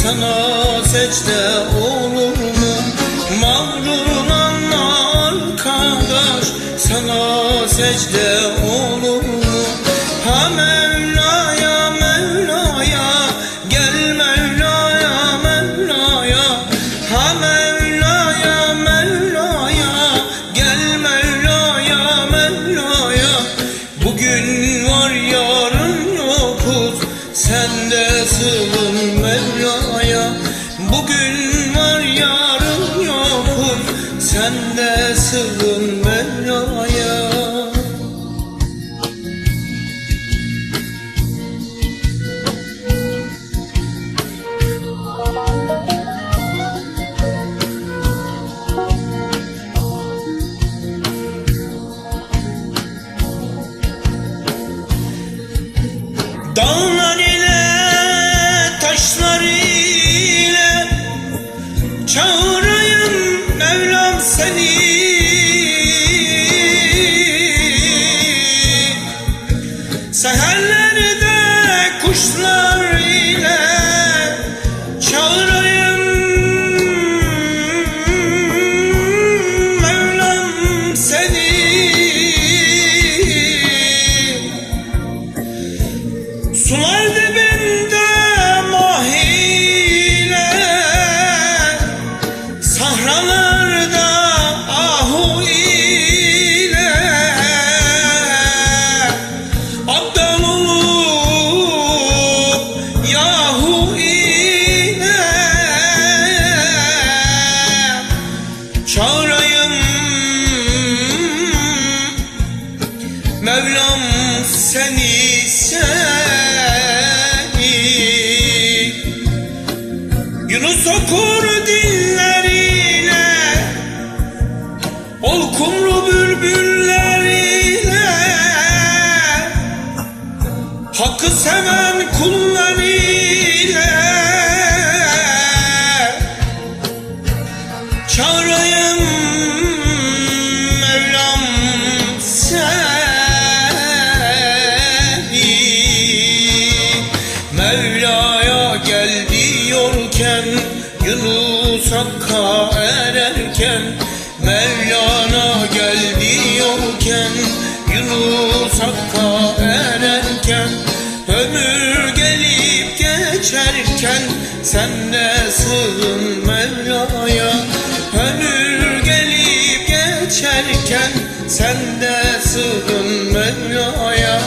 sana secde olur mu? Mağruran arkadaş sana secde olur mu? Ha Mevla'ya Mevla'ya gel Mevla'ya Mevla'ya. Ha Mevla'ya Mevla'ya gel Mevla'ya Mevla'ya. Bugün var yarın yokuz, sen de sığın Mevla'ya. Bugün var yarın yokuz, sen de sığın Mevla'ya. Dağlar ile taşlar ile çağırayım Mevlam seni. Seherlerde kuşlar ile çağırayım Mevlam seni. Sular dibinde mahiyle, sahralarda ahu ile, abdal olup yahu ile çağırayım Mevlam seni. Yunus okur dilleriyle, ol kumru bülbülleriyle, hakkı seven kullarıyla çağırayım Mevlam seni. Mevla'ya gel diyorken, Yunus Hakk'a ererken, Mevlana gel diyorken, Yunus Hakk'a ererken, ömür gelip geçerken, sen de sığın Mevla'ya. Ömür gelip geçerken, sen de sığın Mevla'ya.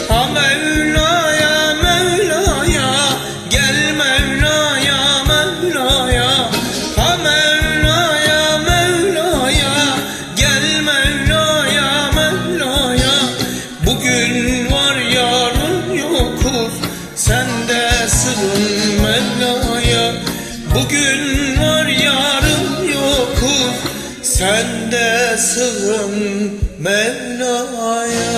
Ha Mevla'ya Mevla'ya gel Mevla'ya Mevla'ya. Ha Mevla'ya Mevla'ya gel Mevla'ya Mevla'ya. Bugün var yarın yokuz, sen de sığın Mevla'ya. Bugün var yarın yokuz, sen de sığın Mevla'ya.